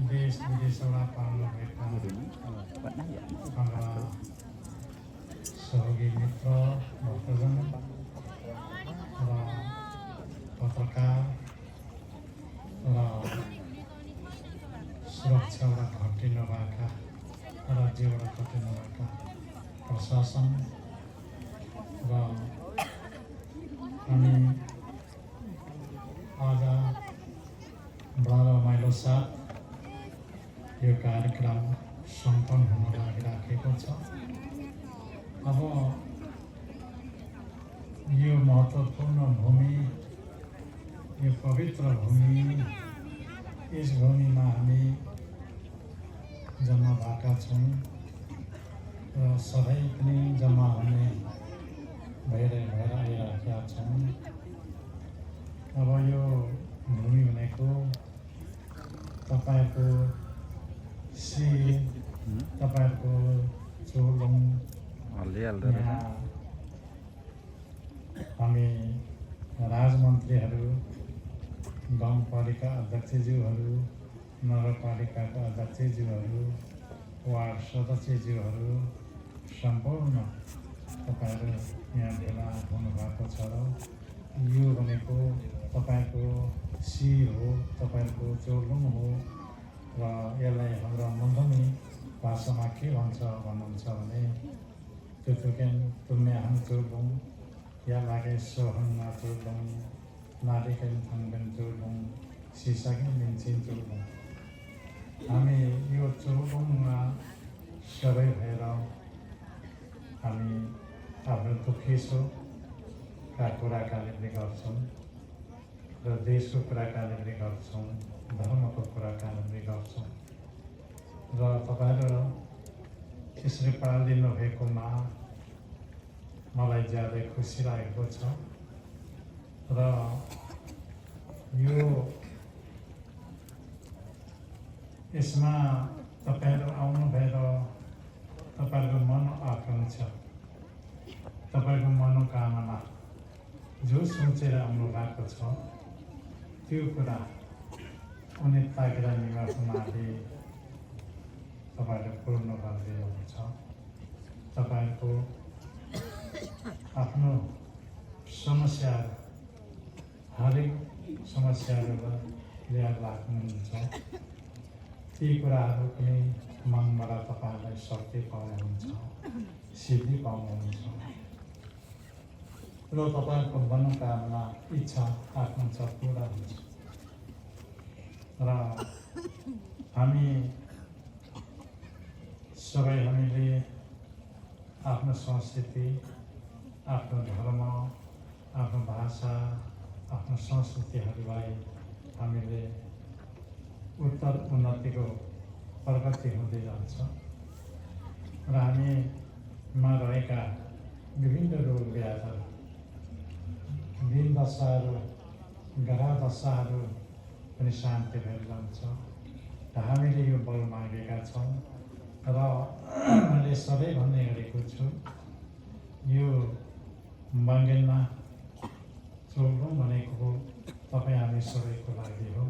देश विदेशबाट पाल्नुभएका हाम्रा सहयोगी मित्र भक्तजन र पत्रकार र सुरक्षाबाट घटिनुभएका राज्यबाट घटिनुभएका प्रशासन र हामी आज बडा रमाइलो साथ यो कार्यक्रम सम्पन्न हुन लागिराखेको छ। अब यो महत्त्वपूर्ण भूमि, यो पवित्र भूमि, यस भूमिमा हामी जम्मा भएका छौँ र सधैँ पनि जम्मा हुने भएर आइराखेका छौँ। अब यो भूमि भनेको तपाईको शिर, तपाईको चोलुङ, हामी राजमन्त्रीहरू, गाउँपालिका अध्यक्षज्यूहरू, नगरपालिकाका अध्यक्षज्यूहरू, वार्ड सदस्यज्यूहरू सम्पूर्ण तपाईहरू यहाँ भेला हुनुभएको छ र यो भनेको तपाईको शिर हो, तपाईको चोलुङ हो र यसलाई हाम्रो मुन्धनी भाषामा के भन्छ भन्नुहुन्छ भने तुतुकेन तुम्याहाङ चोलुङ, या लागे सोहङ्गा चोलुङ, नारिकेन थाङ्गेन चोलुङ, सिसाकिन मिन्चिन चोलुङ। हामी यो चोलुङमा सबै भएर हामी आफ्नो दुःखी सुखका कुराकानी पनि गर्छौँ र देशको कुराकानी पनि गर्छौँ, धर्मको कुराकानी पनि गर्छौँ र तपाईँहरू त्यसरी पालिदिनु भएकोमा मलाई ज्यादै खुसी लागेको छ र यो यसमा तपाईँहरू आउनु भएर तपाईँहरूको मन आकाङ्क्षा, तपाईँको मनोकामना जो सोचेर आउनु भएको छ त्यो कुरा उनी ताकेर निवासमाथि तपाईँहरूले पूर्ण गरिदिनुहुन्छ। तपाईँहरूको आफ्नो समस्याहरू, हरेक समस्याहरू लिएर लाग्नुहुन्छ। ती कुराहरू पनि मनबाट तपाईँहरूलाई शक्ति पाउनुहुन्छ, सिद्धि पाउनुहुन्छ र तपाईँको मनोकामना, इच्छा, आकाङ्क्षा पुरा हुन्छ। र हामी सबै हामीले आफ्नो संस्कृति, आफ्नो धर्म, आफ्नो भाषा, आफ्नो संस्कृतिहरूलाई हामीले उत्तर उन्नतिको प्रगति हुँदै जान्छ र हामीमा रहेका विभिन्न रोग व्याधहरू, दिन दशाहरू, ग्रह दशाहरू पनि शान्ति भएर जान्छ र हामीले यो बल मागेका छौँ र मैले सधैँ भन्ने गरेको छु, यो मङ्गेनमा चोलुङ भनेको तपाईँ हामी सबैको लागि हो,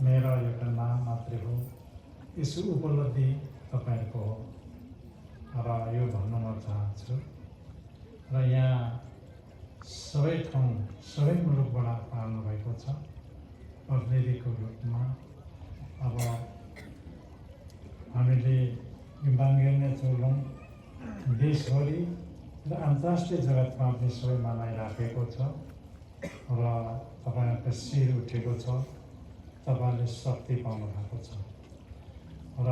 मेरो एउटा नाम मात्रै हो, यसो उपलब्धि तपाईँहरूको हो र यो भन्न म चाहन्छु। र यहाँ सबै ठाउँ, सबै मुलुकबाट पाल्नु भएको छ प्रतिनिधिको रूपमा। अब हामीले यो बाङ्गेर्ने चोलुङ देशभरि र अन्तर्राष्ट्रिय जगतमा पनि सबै मनाइराखेको छ र तपाईँहरूको शिर उठेको छ, तपाईँले शक्ति पाउनु भएको छ र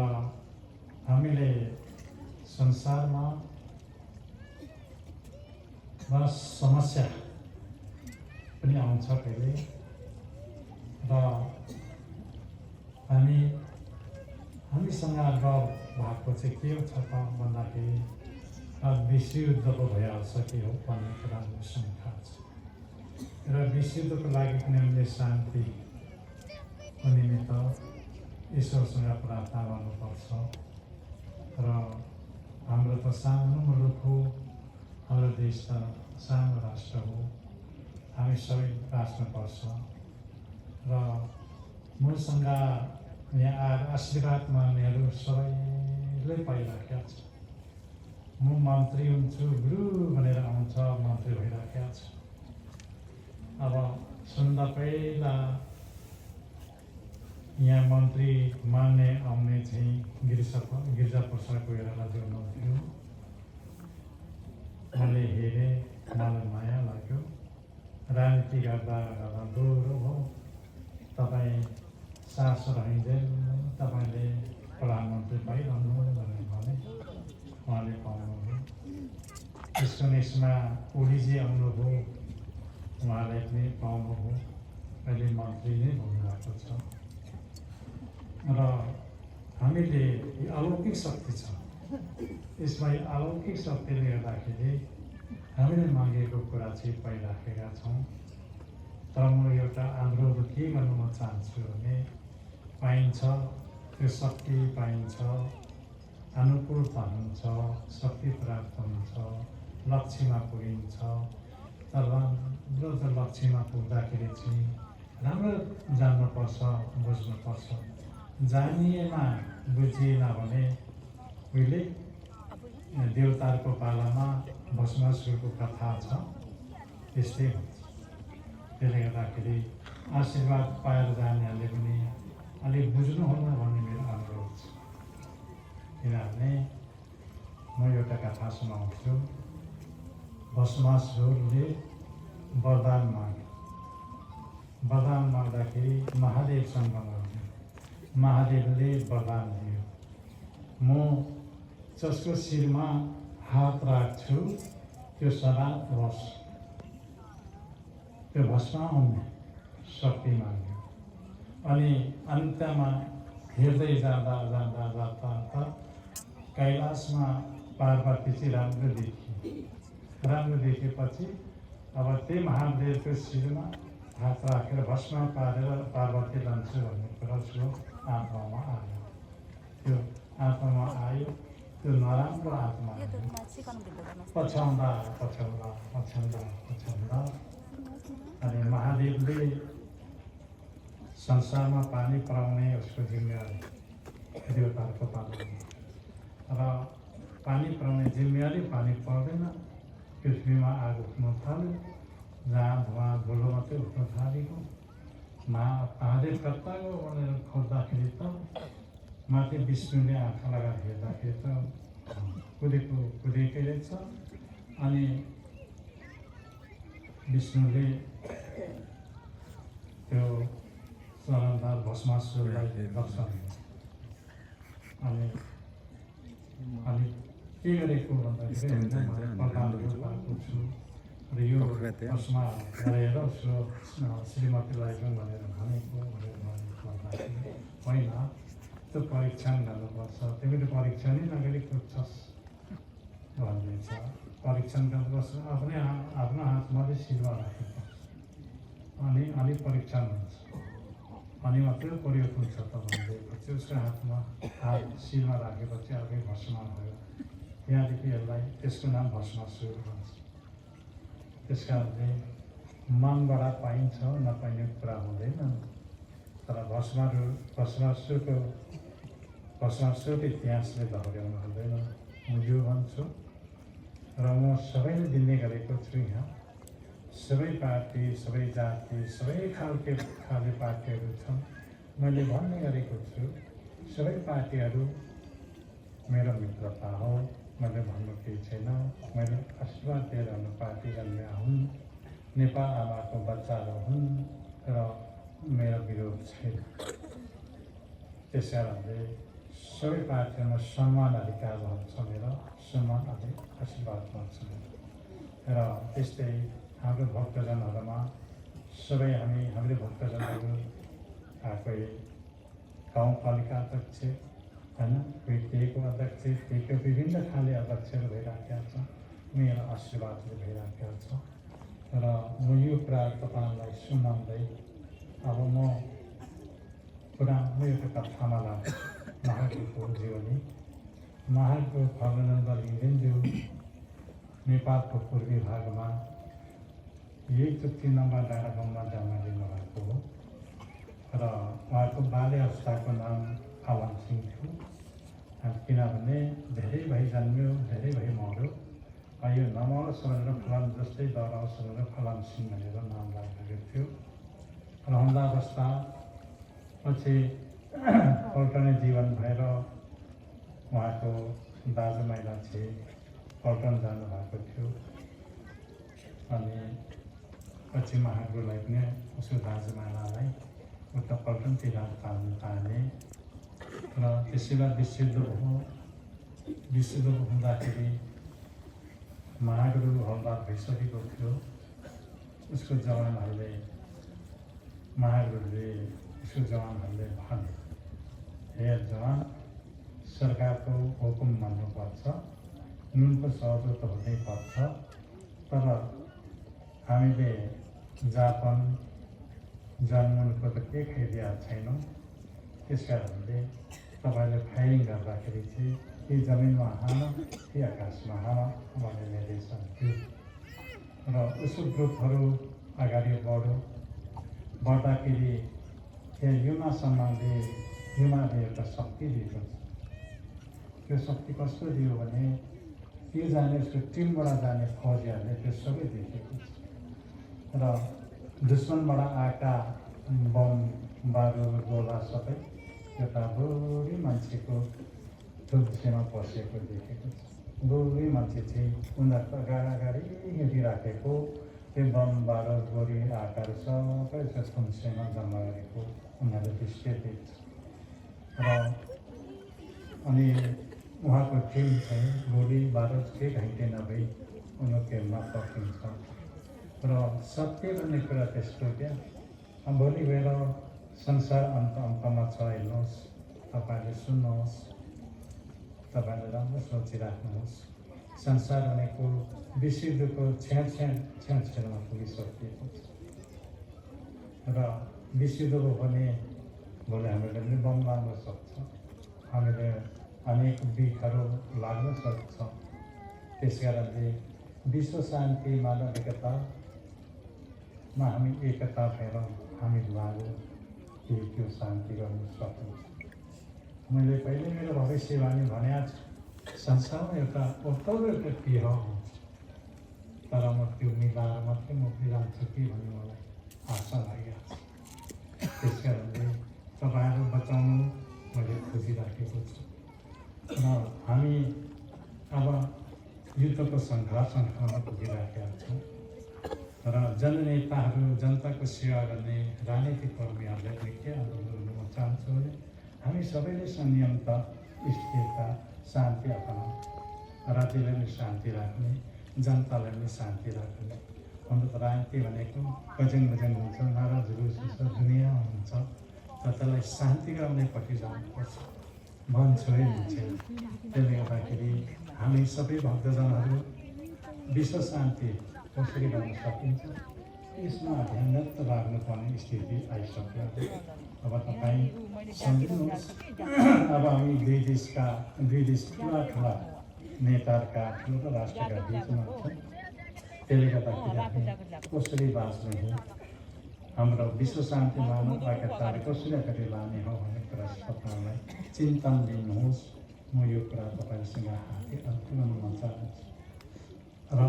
हामीले संसारमा समस्या पनि आउँछ कहिले र हामीसँग डर भएको चाहिँ के छ त भन्दाखेरि विश्वयुद्ध पो भइहाल्छ कि हो भन्ने कुरा शङ्का छ र विश्वयुद्धको लागि पनि हामीले शान्तिको निमित्त ईश्वरसँग प्रार्थना गर्नुपर्छ र हाम्रो त सानो मुलुक हो, हाम्रो देश त सानो राष्ट्र हो, हामी सबै बाँच्नुपर्छ र मसँग यहाँ आएर आशीर्वाद माग्नेहरू सबैले पाइराखेका छ। म मन्त्री हुन्छु गुरु भनेर आउँछ, मन्त्री भइराखेका छ। अब सुन्दा पहिला यहाँ मन्त्री मान्ने आउने चाहिँ गिरिजा प्रसाद कोइरालाजी हुनुहुन्थ्यो। मैले हेरेँ, मलाई माया लाग्यो। राजनीति गर्दा गर्दा दोहोरो भयो। तपाईँ सास रहँदै तपाईँले प्रधानमन्त्री पाइरहनु भनेर भने उहाँले पाउनुभयो। त्यसको नेक्स्टमा ओलीजी आउनुभयो, उहाँले पनि पाउनुभयो। अहिले मन्त्री नै हुनुभएको छ। र हामीले अलौकिक शक्ति छ। यसमा अलौकिक शक्तिले गर्दाखेरि हामीले मागेको कुरा चाहिँ पाइराखेका छौँ। तर म एउटा अनुरोध के गर्नु म चाहन्छु भने पाइन्छ, त्यो शक्ति पाइन्छ, अनुकूलता हुन्छ, शक्ति प्राप्त हुन्छ, लक्ष्यमा पुगिन्छ। तर राम्रो लक्ष्यमा पुग्दाखेरि चाहिँ राम्रो जान्नुपर्छ, बुझ्नुपर्छ। जानिएमा बुझिएन भने उहिले देवताहरूको पालामा भस्मासुरको कथा छ, त्यस्तै हुन्छ। त्यसले गर्दाखेरि आशीर्वाद पाएर जानेहरूले पनि अलिक बुझ्नुहुन्न भन्ने मेरो अनुरोध छ। किनभने म एउटा कथा सुनाउँछु। भस्मासुरले वरदान मागे। वरदान माग्दाखेरि महादेवसँग माग्यो। महादेवले वरदान दियो, म जसको शिरमा हात राख्छु त्यो सदा होस्। त्यो भस्म हुने शक्ति माग्यो। अनि अन्त्यमा हेर्दै जाँदा जाँदा जाँदा कैलाशमा पार्वती चाहिँ राम्रो देखियो। राम्रो देखेपछि अब त्यही महादेवको शिरमा हात राखेर भस्म पारेर पार्वती लान्छु भन्ने कुरा उसको आत्मामा आयो। त्यो आत्मामा आयो, त्यो नराम्रो आत्मा पछ्याउँदा पछ्याउँदा पछ्याउँदा पछ्याउँदा अनि महादेवले संसारमा पानी पराउने उसको जिम्मेवारी देवताहरूको पानी र पानी पराउने जिम्मेवारी पानी पर्दैन। पृथ्वीमा आगो उठ्न थाल्यो, जहाँ धुवा धुलो मात्रै उठ्न थालेको। महादेव कता गयो भनेर खोज्दाखेरि त माथि विष्णुले आँखा लगाएर हेर्दाखेरि त कुदेकै रहेछ। अनि विष्णुले त्यो चरणदार भस्मासुरलाई रक्षा दिन्छ। अनि के गरेको भन्दाखेरि प्रधानहरू पाएको छु र यो भस्मा गरेर श्रीमतीलाई जाउँ भनेर भनेको भन्दाखेरि होइन, त्यो परीक्षण गर्नुपर्छ। तिमीले परीक्षण नै नगरी कुद्छस् भनिदिन्छ। परीक्षण गर्नुपर्छ, आफ्नो हातमा शिरमा राख्नुपर्छ। अनि परीक्षण हुन्छ, अनि मात्रै परिवर्तन हुन्छ त भनिदिएपछि उसको हातमा हात शिरमा राखेपछि आफै भस्म भयो। त्यहाँदेखि यसलाई त्यसको नाम भस्मासुर भन्छ। त्यस कारणले मनबाट पाइन्छ, नपाइने कुरा हुँदैन। तर भस्मासुरको इतिहासले दोहोऱ्याउनु हुँदैन। म यो भन्छु र म सबैले दिने गरेको छु। यहाँ सबै पार्टी, सबै जाति, सबै खाले पार्टीहरू छन्। मैले भन्ने गरेको छु, सबै पार्टीहरू मेरो मित्रता हो। मैले भन्नु केही छैन। मैले आशीर्वाद दिएर पार्टी जन्मिया हुन्, नेपाल आमाको बच्चाहरू हुन् र मेरो विरोध छैन। त्यस कारणले सबै पार्टीहरूमा सम्मान अधिकार भन्छ। मेरो सम्मान आशीर्वाद भन्छ। र त्यस्तै हाम्रो भक्तजनहरूमा सबै हाम्रो भक्तजनहरू कोही गाउँपालिका अध्यक्ष होइन, कोही केको अध्यक्ष, केको विभिन्न खाले अध्यक्षहरू भइराखेका छ। मेरो आशीर्वादले भइराखेका छ। र म यो कुरा तपाईँलाई सुनाउँदै अब म एउटा कथामा लाग्छु। महादेवको जीवनी। महादेव भगवानन्द लिङ्गेनज्यू नेपालको पूर्वी भागमा यही 3 नम्बर डाँडा गाउँमा जन्म लिनुभएको हो। र उहाँको बाल्य अवस्थाको नाम फालाम सिंह थियो। किनभने धेरै भई जन्मियो, धेरै भई मर्यो। यो नमरोस् भनेर फलाम जस्तै डराओस् भनेर फलाम सिंह भनेर नाम राखेको थियो। रहँदावस्था पछि पल्टने जीवन भएर उहाँको दाजुमाइला थिए, पल्टन जानुभएको थियो। अनि पछि महागुरुलाई पनि उसको दाजुमाइलालाई उता पल्टनतिर ताने र त्यसै बाद विशुद्ध हुँदाखेरि महागुरु हलदार भइसकेको थियो। उसको जवानहरूले भने, हे जवान, सरकारको हुकुम मान्नुपर्छ, नुनको सहयोग त हुनैपर्छ, तर हामीले जापान जन्मनुको त केही खाइदिएको छैनौँ। त्यस कारणले तपाईँले फायरिङ गर्दाखेरि चाहिँ कि जमिनमा हान कि आकाशमा हान भन्ने निर्देशन थियो। र उसको ग्रुपहरू अगाडि बढ्दाखेरि युमाले एउटा शक्ति दिएको छ। त्यो शक्ति कस्तो दियो भने त्यो जाने उसको टिमबाट जाने फौजीहरूले त्यो सबै देखेको छ। र दुश्मनबाट आएका बम बारुद गोला सबै एउटा बुढी मान्छेको थुप्सेमा पसेको देखेको छ। बुढी मान्छे चाहिँ उनीहरूको अगाडि हिँडिराखेको त्यो बम बारुद गोली आकार सबै थुम्सेमा जम्मा गरेको उनीहरूले दृश्य देख्छ। र अनि उहाँको टिम चाहिँ गोली बारुद केही घाइते नभई उनीहरू केमा पक्रिन्छ। र सत्य भन्ने कुरा त्यस्तो क्या, भोलि गएर संसार अन्तमा छ, हेर्नुहोस्, तपाईँले सुन्नुहोस्, तपाईँले राम्रो सोचिराख्नुहोस्। संसार भनेको विश्वको छेउमा पुगिसकिएको छ र विश्वको भने भोलि हामीले पनि बम लाग्न सक्छ, हामीले अनेक बिखहरू लाग्न सक्छ। त्यस कारणले विश्व शान्ति मानविकतामा हामी एकता भएर हामी लाग्यो कि त्यो शान्ति गर्न सकिन्छ। मैले पहिले मेरो भविष्यवाणी भनेको छु, संसारमा एउटा एउटा पिह हुन्छ, तर म त्यो मिलाएर मात्रै म बिराउँछु कि भन्ने मलाई आशा लागेको छ। त्यस कारणले तपाईँहरू बचाउनु मैले खोजिराखेको छु। र हामी अब युद्धको सङ्घर्षमा पुगिराखेका छौँ। र जननेताहरू, जनताको सेवा गर्ने राजनीतिक कर्मीहरूले पनि के अनुरोध गर्न म चाहन्छु भने हामी सबैले संयमता, स्थिरता, शान्ति अपनाउँ। राज्यलाई पनि शान्ति राख्ने, जनतालाई पनि शान्ति राख्ने। हाम्रो त राजनीति भनेको गजङ हुन्छ, नारा जुलुस हुन्छ, दुनियाँ हुन्छ, तर त्यसलाई शान्ति गर्नेपट्टि जानुपर्छ। मन छोइ हुन्छ। त्यसले गर्दाखेरि हामी सबै भक्तजनहरू विश्व शान्ति कसरी गर्न सकिन्छ यसमा ध्यान राख्नुपर्ने स्थिति आइसक्यो। अब तपाईँ सम्झिनुहोस्, अब हामी दुई देश ठुला नेताहरूका ठुलो राष्ट्रका बिचमा छौँ। त्यसले गर्दाखेरि हामी कसरी बाँच्ने हो, हाम्रो विश्व शान्ति मानवताले कसरी अगाडि लाने हो भन्ने कुरा तपाईँलाई चिन्तन लिनुहोस्। म यो कुरा तपाईँसँग अन्तिम मन चाहन्छु। र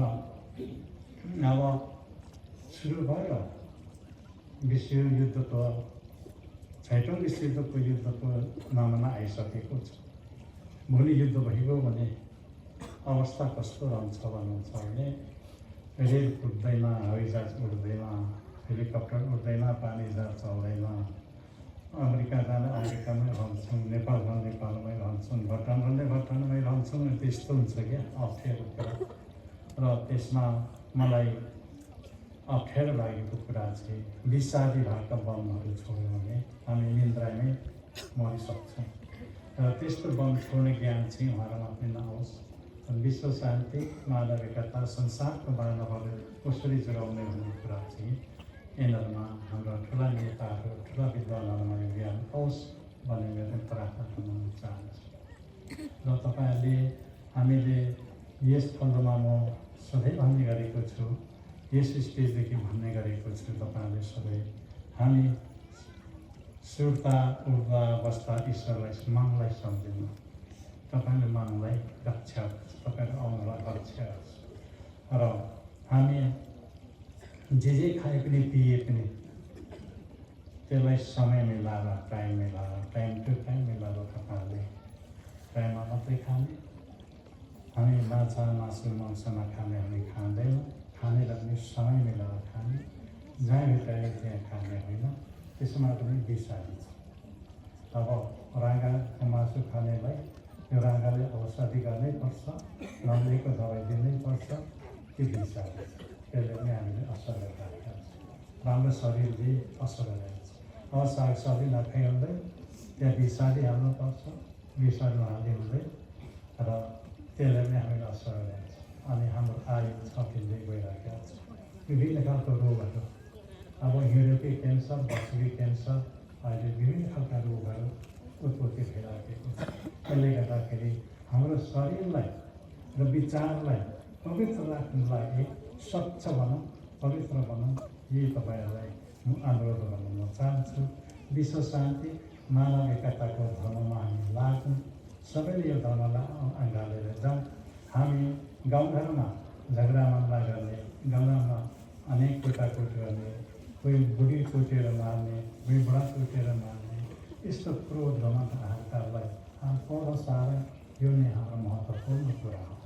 अब सुरु भयो विश्वयुद्धको 6औं विश्वयुद्धको नमुना आइसकेको छ। भोलि युद्ध भइगयो भने अवस्था कस्तो रहन्छ भन्नुहुन्छ भने रेल कुद्दैन, हवाईजहाज उड्दैन, हेलिकप्टर उड्दैन, पानी जहाज चल्दैन, अमेरिका जाने अमेरिकामै रहन्छौँ, नेपाल जाने नेपालमै रहन्छौँ, भुटान जाने भुटानमै रहन्छौँ। त्यस्तो हुन्छ क्या अप्ठ्यारो कुरा। र त्यसमा मलाई अप्ठ्यारो लागेको कुरा चाहिँ विषादी भएका बमहरू छोड्यो भने हामी निन्द्रामै मरिसक्छौँ। र त्यस्तो बम छोड्ने ज्ञान चाहिँ उहाँहरूमा पनि नहोस्। विश्व शान्ति, मानविकता, संसारको मानवहरू कसरी जोगाउने भन्ने कुरा चाहिँ यिनीहरूमा हाम्रा ठुला नेताहरू, ठुला विद्वानहरूमा यो ज्ञान होस् भन्ने मेरो प्रार्थना गर्न चाहन्छु। र तपाईँहरूले हामीले यस खण्डमा म सधैँ भन्ने गरेको छु, यस स्टेजदेखि भन्ने गरेको छु, तपाईँहरूले सबै हामी सुर्ता उड्दा बस्दा ईश्वरलाई मनलाई सम्झिनु तपाईँले मनलाई रक्षा गर्छ तपाईँको आउनुलाई रक्षा गर्छ र हामी जे खाए पनि पिए पनि त्यसलाई समय मिलाएर टाइम टु टाइम मिलाएर तपाईँहरूले टाइममा मात्रै खाने हामी माछा मासु मांस नखाने हामी खाँदैनौँ खानेलाई पनि समय मिलाएर खाने जहाँ भेटायो त्यहाँ खाने होइन त्यसमा पनि बिसारी छ अब राँगाको मासु खानेलाई त्यो राँगाले औषधि गर्नै पर्छ नम्बरीको दबाई दिनै पर्छ त्यो बिसारी छ त्यसले पनि हामीले असर गरिरहेको छ राम्रो शरीरले असर गरिरहेको छ अब सागसब्जी नखाइहाल्दै त्यहाँ बिसारी हाल्नुपर्छ बिसारी हालिहाल्दै र त्यसले पनि हामीले असर गरिरहेको छ अनि हाम्रो आयु थपिँदै गइरहेको छ विभिन्न खालको रोगहरू अब हिँडेकै क्यान्सर बक्सुकी क्यान्सर अहिले विभिन्न खालका रोगहरू उत्पत्ति भइराखेको छ त्यसले गर्दाखेरि हाम्रो शरीरलाई र विचारलाई पवित्र राख्नु लागि स्वच्छ भनौँ पवित्र भनौँ यही तपाईँहरूलाई म अनुरोध गर्न म चाहन्छु विश्व शान्ति मानव एकताको धर्ममा हामी लागौँ सबैले यो धर्मलाई अँगालेर जाउँ हामी गाउँघरमा झगडा मामला गर्ने गाउँमा अनेक कुटाकुट गर्ने कोही बुढी कुटेर मार्ने कोही बुढा कुटेर मार्ने यस्तो क्रोध घमण्ड अहङ्कारलाई पर सारा यो नै हाम्रो महत्त्वपूर्ण कुरा हो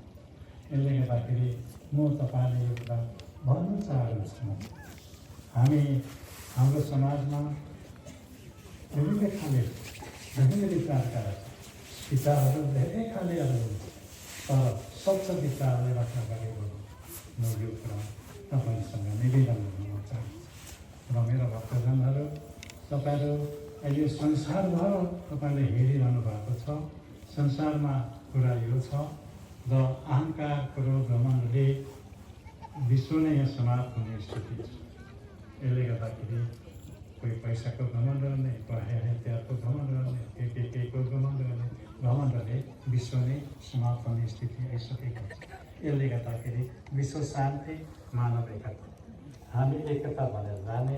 यसले गर्दाखेरि म तपाईँले यो कुरा भन्नु चाहन्छु हामी हाम्रो समाजमा विभिन्न खाले विभिन्न विचारका विचारहरू धेरै खालेहरू तर स्वच्छ विचारले रक्षा गरेको म यो कुरा तपाईँसँग निवेदन गर्न चाहन्छु र मेरो भक्तजनहरू तपाईँहरू अहिले संसारभर तपाईँले हेरिरहनु भएको छ संसारमा कुरा यो छ र अहङ्कार क्रोध घमण्डले विश्व नै यहाँ समाप्त हुने स्थिति छ यसले गर्दाखेरि कोही पैसाको घमण्ड गर्ने कोही हतियारको घमण्ड गर्ने केको घमण्ड गर्ने घमण्डले विश्व नै समाप्त हुने स्थिति आइसकेको छ यसले गर्दाखेरि विश्व शान्ति मानव एकता हामी एकता भनेर जाने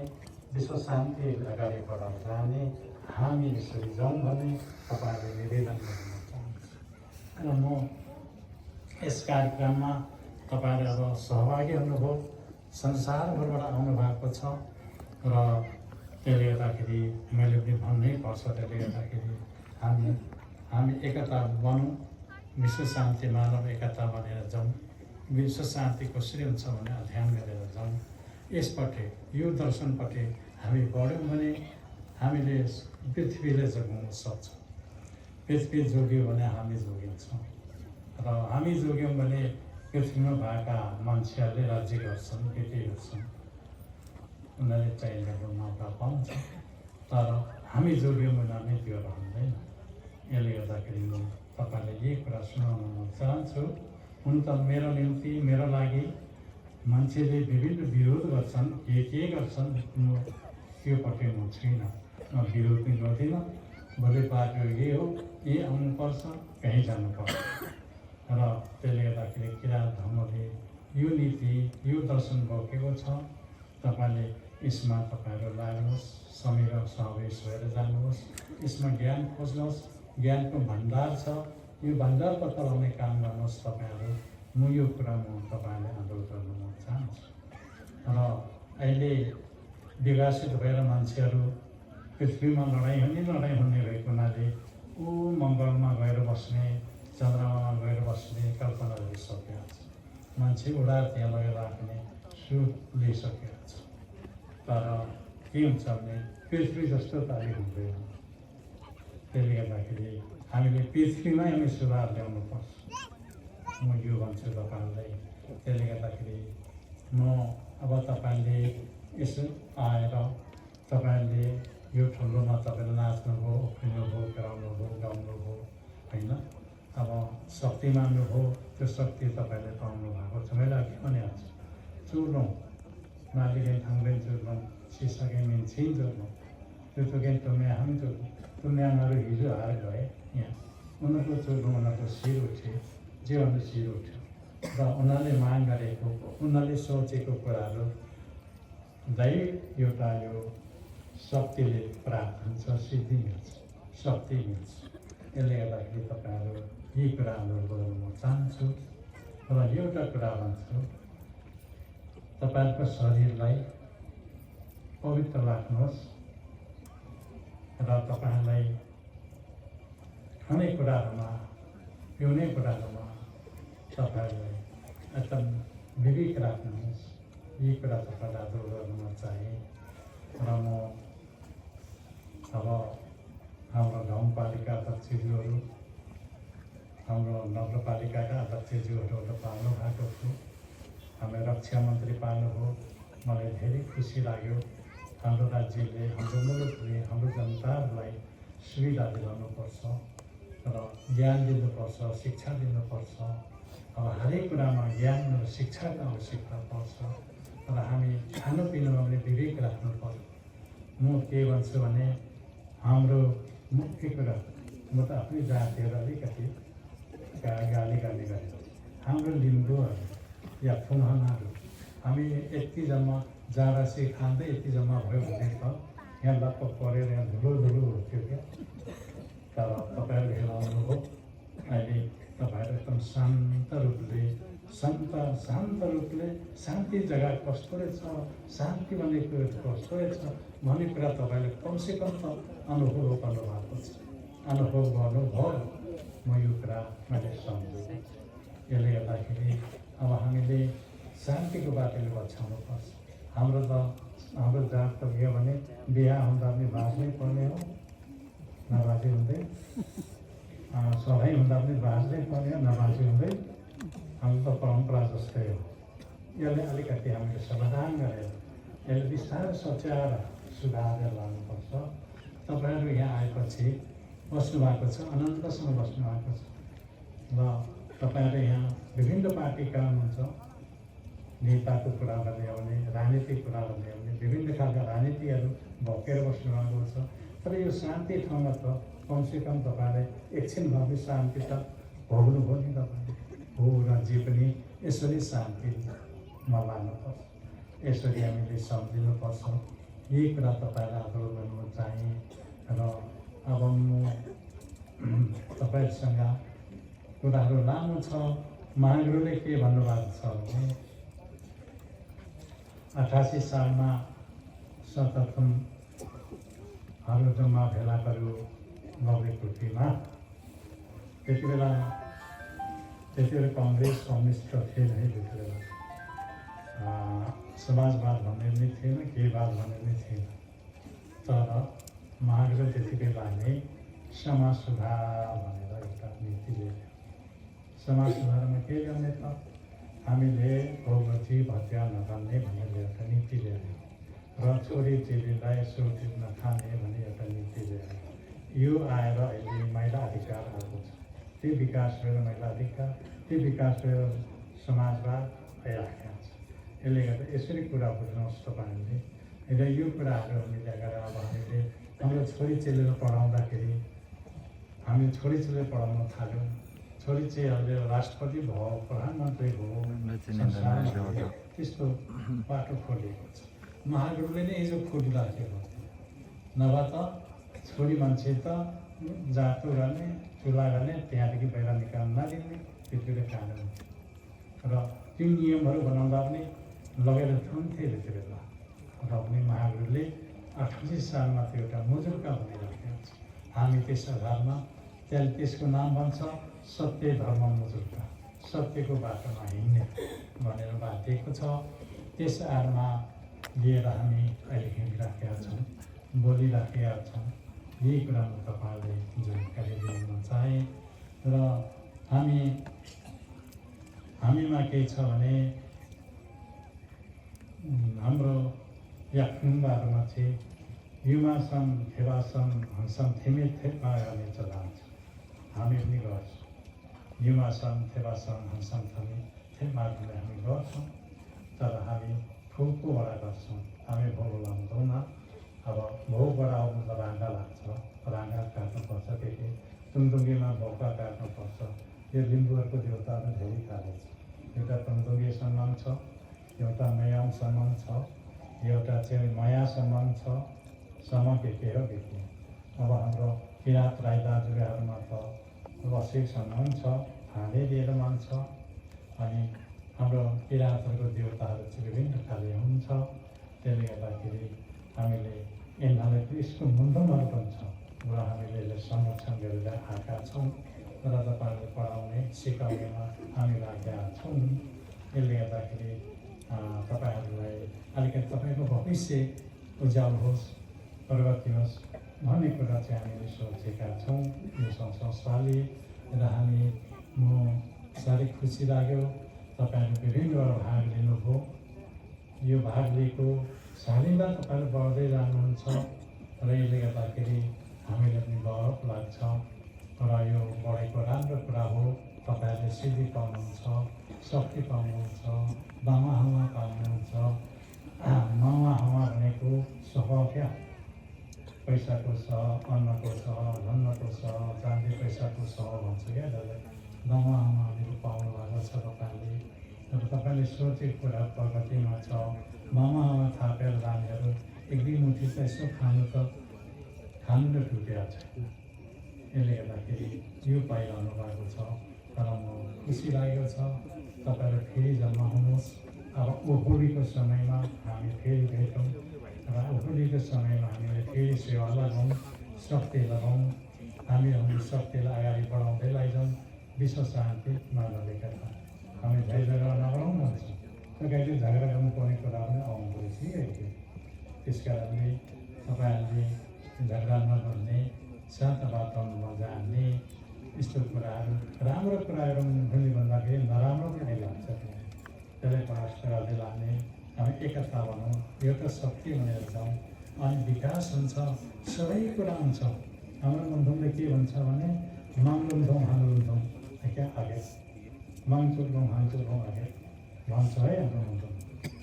विश्व शान्ति अगाडि बढाएर जाने हामी यसरी जाउँ भन्ने तपाईँहरूले निवेदन गर्न चाहन्छु र म यस कार्यक्रममा तपाईँहरू अब सहभागी हुनुभयो संसारभरबाट आउनु भएको छ र त्यसले गर्दाखेरि मैले पनि भन्नै पर्छ त्यसले गर्दाखेरि हामी एकता बनौँ विश्व शान्ति मानव एकता भनेर जाउँ विश्व शान्ति कसरी हुन्छ भने अध्ययन गरेर जाउँ यसपट्टि यो दर्शनपट्टि हामी बढ्यौँ भने हामीले पृथ्वीले जोगाउन सक्छौँ पृथ्वी जोग्यो भने हामी जोगिन्छौँ र हामी जोग्यौँ भने पृथ्वीमा भएका मान्छेहरूले राज्य गर्छन् खेती गर्छन् उनीहरूले चाहिएको मौका पाउँछ तर हामी जोग्यौँ भने हामी त्यो रहँदैन यसले गर्दाखेरि म तपाईँलाई यही कुरा सुनाउन म चाहन्छु हुन त मेरो निम्ति मेरो लागि मान्छेले विभिन्न विरोध गर्छन् के गर्छन् म त्योपट्टि म छुइनँ म विरोध पनि गर्दिनँ भोलि पार्टी यही हो यही आउनुपर्छ कहीँ जानुपर्छ र त्यसले गर्दाखेरि किराँत धर्मले यो नीति यो दर्शन बोकेको छ तपाईँले यसमा तपाईँहरू लाग्नुहोस् समय र समावेश भएर जानुहोस् यसमा ज्ञान खोज्नुहोस् ज्ञानको भण्डार छ यो भण्डार पत्ता लगाउने काम गर्नुहोस् तपाईँहरू म यो कुरा म तपाईँलाई अनुरोध गर्न म चाहन्छु र अहिले विकसित भएर मान्छेहरू पृथ्वीमा लडाइँ हुने भएको हुनाले ऊ मङ्गलमा गएर बस्ने चन्द्रमामा गएर बस्ने कल्पना गरिसकेको छ मान्छे उडाएर त्यहाँ लगेर राख्ने सुख लिइसकेको छ तर के हुन्छ भने पृथ्वी जस्तो त अहिले हुँदैन त्यसले गर्दाखेरि हामीले पृथ्वीमै हामी सुधार ल्याउनुपर्छ म यो भन्छु तपाईँहरूलाई त्यसले गर्दाखेरि म अब तपाईँले यसो आएर तपाईँले यो ठुलोमा तपाईँले नाच्नुभयो उफ्रिनुभयो कराउनुभयो गाउनुभयो होइन अब शक्ति मान्नुभयो त्यो शक्ति तपाईँले पाउनु भएको छ मैले अघि भनिहाल्छु चुर्लौँ मालिकेन थाङ्गेन चुर्लौँ सिसकेन छिन चुर्लौँ त्यो तोकेन तुम्या हामी चुर्लौँ तुम्याहरू हिजो हार गए यहाँ उनीहरूको चुर्लौँ उनीहरूको शिर उठ्यो जीवनको शिर उठ्यो र उनीहरूले माग गरेको उनीहरूले सोचेको कुराहरू दैविक एउटा यो शक्तिले प्राप्त हुन्छ, सिद्धि मिल्छ, शक्ति मिल्छ। यसले गर्दाखेरि तपाईँहरू यी कुराहरू गर्न म चाहन्छु र एउटा कुरा भन्छु, तपाईँहरूको शरीरलाई पवित्र राख्नुहोस् र तपाईँहरूलाई खाने कुराहरूमा, पिउने कुराहरूमा तपाईँहरूलाई एकदम विवेक राख्नुहोस्। यी कुरा तपाईँलाई दूर गर्नमा चाहे र म अब हाम्रो गाउँपालिका अध्यक्षज्यूहरू, हाम्रो नगरपालिकाका अध्यक्षज्यूहरू पाल्नु भएको छु। हाम्रो रक्षा मन्त्री पाल्नुभयो, मलाई धेरै खुसी लाग्यो। हाम्रो राज्यले, हाम्रो मुलुकले, हाम्रो जनताहरूलाई सुविधा दिलाउनुपर्छ र ज्ञान दिनुपर्छ, शिक्षा दिनुपर्छ। अब हरेक कुरामा ज्ञान र शिक्षाको आवश्यकता पर्छ र हामी खानपिनमा पनि विवेक राख्नु पर्छ। म के भन्छु भने हाम्रो मुख्य कुरा, म त आफ्नै जातिहरू अलिकति गाली गरेँ, हाम्रो लिम्बूहरू या फुनहनाहरू हामी यति जम्मा जाँडासी खाँदै यति जम्मा भयो भने त यहाँ लप्प परेर यहाँ धुलो हुन्थ्यो क्या। तर तपाईँहरूले हेर्नुभयो, अहिले तपाईँहरू एकदम शान्त रूपले शान्ति जग्गा कस्तो रहेछ, शान्ति भन्ने कुरो कस्तो रहेछ भन्ने कुरा तपाईँले कमसेकम त अनुभव गर्नुभएको छ। अनुभव गर्नुभयो, म यो कुरा मैले सम्झेँ। यसले गर्दाखेरि अब हामीले शान्तिको बाटोले बचाउनु पर्छ। हाम्रो जात त के भने बिहा हुँदा पनि बाँच्नै पर्ने हो, नबाँचे हुँदै, सधैँ हुँदा पनि बाँच्नै पर्ने हो, नबाँचे हुँदै। हाम्रो त परम्परा जस्तै हो। यसले अलिकति हामीले समाधान गरेर यसले बिस्तारै सच्याएर सुधारेर लानुपर्छ। तपाईँहरू यहाँ आएपछि बस्नुभएको छ, आनन्दसँग बस्नुभएको छ र तपाईँहरू यहाँ विभिन्न पार्टीका हुनुहुन्छ। नेताको कुरा गर्ने हो भने, राजनीतिक कुरा गर्ने हो भने विभिन्न खालका राजनीतिहरू भोकेर बस्नुभएको छ। तर यो शान्ति ठाउँमा त कमसेकम तपाईँले एकछिन भए पनि शान्ति त भोग्नुभयो नि तपाईँले। हो राज्य पनि यसरी शान्तिमा लानुपर्छ, यसरी हामीले सम्झिनुपर्छ। यही कुरा तपाईँलाई आग्रह गर्नु चाहे र अब म तपाईँहरूसँग कुराहरू लामो छ। महागुरुले के भन्नुभएको छ भने 88 सालमा सर्वप्रथमहरू जम्मा भेला गऱ्यो नवलपरासीमा। त्यति बेला कङ्ग्रेस कम्युनिस्ट थिएन है, त्यति बेला समाजवाद भन्ने पनि थिएन, केवाद भन्ने पनि थिएन। तर महागुरु त्यति बेला नै समाज सुधार भनेर एउटा नीति ल्यायो। समाज सुधारमा के गर्ने त, हामीले भोगवती भत्या नगर्ने भनेर एउटा नीति ल्यायो र छोरी चेलीलाई सुरक्षित नखाने भन्ने एउटा नीति ल्यायो। यो आएर अहिले महिला अधिकार आएको छ। त्यो विकास भएर महिला अधिकार, त्यो विकास भएर समाजवाद भइराखेको छ। यसले गर्दा यसरी कुरा बुझ्नुहोस् तपाईँहरूले। र यो कुराहरू हामीले अगाडि अब हामीले हाम्रो छोरी चेलीलाई पढाउँदाखेरि हामी छोरी चेलीलाई पढाउन थाल्यौँ। छोरी चेलीहरूले राष्ट्रपति भयो, प्रधानमन्त्री भयो, त्यस्तो बाटो खोलिएको छ। महागुरुले नै हिजो खोलिराखेको थियो। नभए त छोरी मान्छे त जातो गर्ने, चुला गर्ने, त्यहाँदेखि बाहिर निकाल्न नदिने, त्यति बेला कानुन थियो। र त्यो नियमहरू बनाउँदा पनि लगेर थुन्थे त्यति बेला। र पनि महागुरुले 88 सालमा त्यो एउटा मुजुर्का भनिराखेको छ। हामी त्यस आधारमा त्यसको नाम भन्छ सत्य धर्म मुजुर्का, सत्यको बाटोमा हिँड्ने भनेर बाँधिएको छ। त्यस आधारमा लिएर हामी अहिले हिँडिराखेका छौँ, बोलिराखेका छौँ। यही कुरामा तपाईँहरूले जानकारी दिनु चाहे। र हामीमा के छ भने हाम्रो याख्नुबाहरूमा चाहिँ युमासन थेवासन हंसन थिमे थेपमा गर्ने चलन छ। हामी पनि गर्छौँ। युमासन थेवासन हंसन थमे थेपमा गर्ने हामी गर्छौँ। तर हामी फुलकोबाट गर्छौँ, हामी भोग लाउँदैनौँ। अब भोगबाट आउनु त राँगा लाग्छ, राँगा काट्नुपर्छ, त्यति तुङदुङ्गेमा भोका काट्नुपर्छ। यो लिम्बूहरूको देवताहरू धेरै खाले छ। एउटा तुङदुङ्गे सम्मान छ, एउटा मयाङ सम्मान छ, एउटा चाहिँ माया सम्मान छ, के हो के अब हाम्रो किराँत राई दाजुभाइहरूमा त वसिक सम्मान छ, फाँडे दिएर मान्छ। अनि हाम्रो किराँतहरूको देवताहरू चाहिँ विभिन्न खाले हुन्छ। त्यसले गर्दाखेरि हामीले यिनीहरूलाई त यसको मुन्डनहरू पनि छ र हामीले यसलाई संरक्षण गरेर आएका छौँ र तपाईँहरूले पढाउने सिकाउनेमा हामी लागेका छौँ। यसले गर्दाखेरि तपाईँहरूलाई अलिकति तपाईँको भविष्य उज्यालो होस्, प्रगति होस् भन्ने कुरा चाहिँ हामीले सोचेका छौँ यो संस्थाले। र हामी म साह्रै खुसी लाग्यो तपाईँहरू विभिन्न भाग लिनुभयो। यो भाग लिएको सालिँदा तपाईँहरू बढ्दै जानुहुन्छ र यसले गर्दाखेरि हामीलाई पनि गौरव लाग्छ र यो बढेको राम्रो कुरा हो। तपाईँहरूले सिद्धि पाउनुहुन्छ, शक्ति पाउनुहुन्छ, दामा हावा पाउनुहुन्छ। मावा हावा भनेको सह क्या, पैसाको सह, अन्नको सह, धनको सह, चाँदी पैसाको सह भन्छ क्या दादा। दामा हावाहरू पाउनु भएको छ तपाईँले। तर तपाईँले सोचेको कुरा प्रगतिमा छ। मामा हावा थापेर लानेहरू एक दुई मुठी त यसो खानु त टुटेको छैन। यसले गर्दाखेरि यो पाइरहनु भएको छ। तर म खुसी लागेको छ तपाईँहरू फेरि जम्मा हुनुहोस्। अब ओखुलीको समयमा हामी फेरि भेटौँ र ओखुलीको समयमा हामीले फेरि सेवा लगाउँ, शक्ति लगाउँ। हामी हाम्रो शक्तिलाई अगाडि बढाउँदै लैजाउँ। विश्व शान्ति मानवका हामी झगडा नगरौँ भन्छ। कहिले झगडा गर्नुपर्ने कुरा पनि आउनु रहेछ। त्यस कारणले तपाईँहरूले झगडा नगर्ने, शान्त वातावरणमा जाने, यस्तो कुराहरू राम्रो कुराहरू हुने भन्दाखेरि नराम्रो पनि आइलाग्छ। त्यसलाई प्रयास गर्दै लाने, हामी एकता भनौँ, एउटा शक्ति भनेर जाउँ अनि विकास हुन्छ, सबै कुरा हुन्छ। हाम्रो मन्थुमले के भन्छ भने माङलुङथौँ हाङलुङथौँ क्या आगे माङचुलौँ हाङचुलौँ आगे भन्छ है हाम्रो मन्थुम।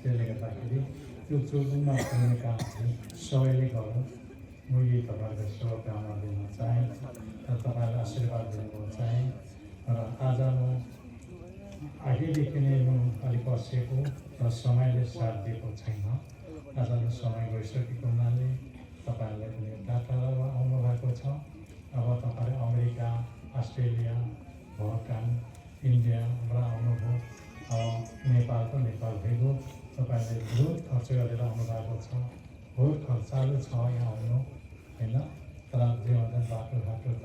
त्यसले गर्दाखेरि त्यो चुलुङमा पुग्ने काम चाहिँ सबैले गरौँ। म यही तपाईँहरूको शुभकामना दिन चाहेँ र तपाईँलाई आशीर्वाद दिनु चाहेँ। र आज म अघिदेखि नै म अलिक बसेको र समयले साथ दिएको छैन। आज समय गइसकेको हुनाले तपाईँहरूलाई पनि टाढा आउनु भएको छ। अब तपाईँले अमेरिका, अस्ट्रेलिया, भुटान, इन्डियाबाट आउनुभयो। नेपाल भइगयो। तपाईँले बहुत खर्च गरेर आउनु भएको छ। बहुत खर्चालु छ यहाँ आउनु होइन। तर जे भन्दा बाटोघाटो त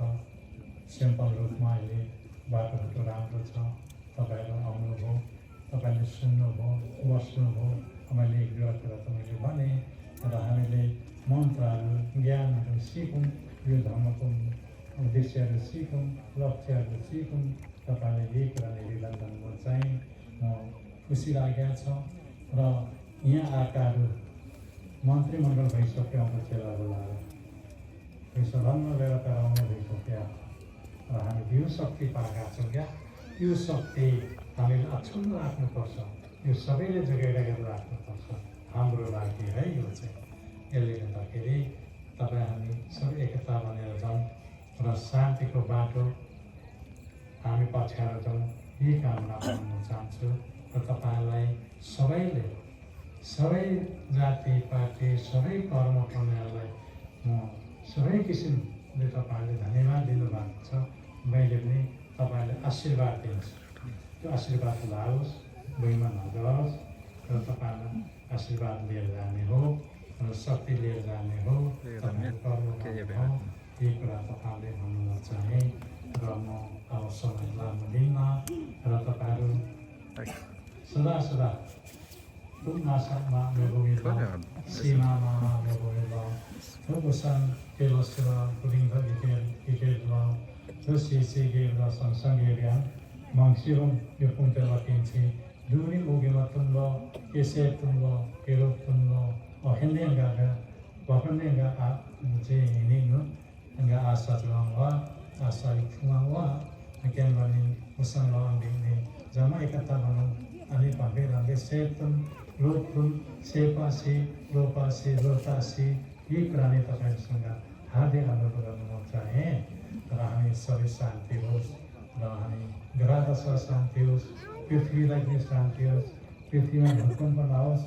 सिम्पल रूपमा अहिले बाटोघाटो राम्रो छ। तपाईँहरू आउनुभयो, तपाईँले सुन्नुभयो, बस्नुभयो। मैले एक दुईवटा कुरा त मैले भने र हामीले मन्त्रहरू, ज्ञानहरू सिकौँ, यो धर्मको उद्देश्यहरू सिकौँ, लक्ष्यहरू सिकौँ। तपाईँले यही कुरा निवेदन गर्नु चाहिँ म खुसी लागेको छ। र यहाँ आएकाहरू मन्त्रीमण्डल भइसक्यो, हाम्रो चेला बोलाएर सदनमा व्यवस्था आउनु भइसक्यो र हामीले यो शक्ति पाएका छौँ क्या। यो शक्ति हामीले अक्षुण्ण राख्नुपर्छ। यो सबैले जोगाइरहेर राख्नुपर्छ हाम्रो लागि है। यो चाहिँ यसले गर्दाखेरि तपाईँ हामी सबै एकता बनेर जाउँ र शान्तिको बाटो हामी पछ्याएर जाउँ। यही कामना गर्नु चाहन्छु र तपाईँहरूलाई सबैले, सबै जाति पार्टी, सबै कर्म गर्नेहरूलाई म सबै किसिमले तपाईँहरूले धन्यवाद दिनुभएको छ। मैले पनि तपाईँहरूले आशीर्वाद दिन्छु। त्यो आशीर्वाद लाओस्, भुइँमा नजाओस् र तपाईँहरूलाई आशीर्वाद लिएर जाने हो र शक्ति लिएर जाने हो। तपाईँहरू कर्म गर्नु हो, यही कुरा तपाईँहरूले भन्नु चाहे र म अब समय लामो दिन्न र तपाईँहरू सदा आशामा सीमामा Tubusan Pilosura Puringa Ikedla Tusisigevla Samsangerian Mangsivum Yupuntela Kinchi Duri Ugimatunlo Kesetunlo Kerutunlo Ohendengaga Wakandenga Ninu Nga Asa Tulangwa Asa Ikungawa Akenwani Musanwa Ambini Jamaica Tabano Ani Pavela Setum Lopun Sepasi Lopasi Lotasi यी कुराले तपाईहरुसँग हार्दिक अनुरोध गर्न चाहे र हामी सबै शान्ति होस् र हामी ग्रहदशा शान्ति होस्, पृथ्वीलाई पनि शान्ति होस्, पृथ्वीमा भूकम्प नहोस्,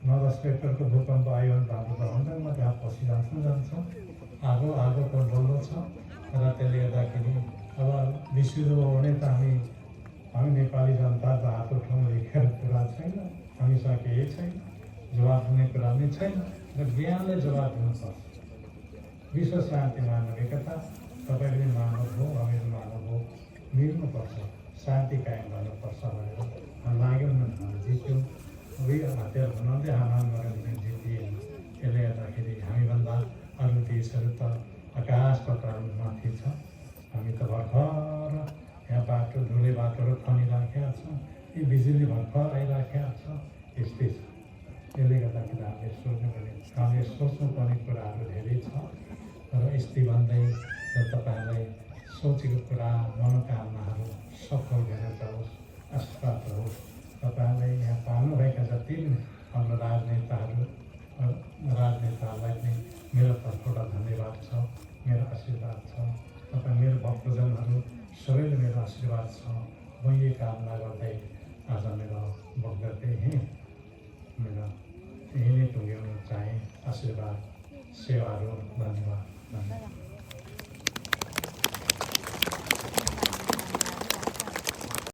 नरस्पेक्टरको भूकम्प आयो भने हाम्रो त हन्ड्रेडमा त्यहाँ जान्छ आगो आगोको डल्लो छ र त्यसले गर्दाखेरि अब विशुद्ध हो भने त हामी नेपाली जनता त हात उठाउनु लेखेर कुरा छैन, हामीसँग केही छैन, जवाब दिने कुरा नै छैन र ज्ञानले जवाब दिनुपर्छ। विश्व शान्ति मानव एकता तपाईँले मान्नुभयो, हामीहरू मान्नुभयो, मिल्नुपर्छ, शान्ति कायम गर्नुपर्छ भनेर लाग्यो भने हामी जित्यौँ। उही हतियार बनाउँदै हामान गऱ्यो भने जितिएन। त्यसले गर्दाखेरि हामीभन्दा अरू देशहरू त आकाश पाताल माथि छ, हामी त भर्खर यहाँ बाटो धुले बाटोहरू खनिराखेका छौँ, यी बिजुली भर्खर आइराखेका छ, यस्तै छ। त्यसले गर्दाखेरि हामीले सोच्नुपर्ने, हामीले सोच्नुपर्ने कुराहरू धेरै छ र यस्तै भन्दै तपाईँहरूलाई सोचेको कुरा मनोकामनाहरू सफल भएर जाओस्, आशीर्वाद होस्। तपाईँहरूले यहाँ पाल्नुभएका जति पनि हाम्रो राजनेताहरूलाई पनि मेरो तर्फबाट धन्यवाद छ, मेरो आशीर्वाद छ। तपाईँ मेरो भक्तजनहरू सबैले मेरो आशीर्वाद छ। म यही कामना गर्दै आज मेरो वक्तव्य मेरो यही नै टुङ्ग्याउन चाहे। आशीर्वाद, सेवाहरू, धन्यवाद।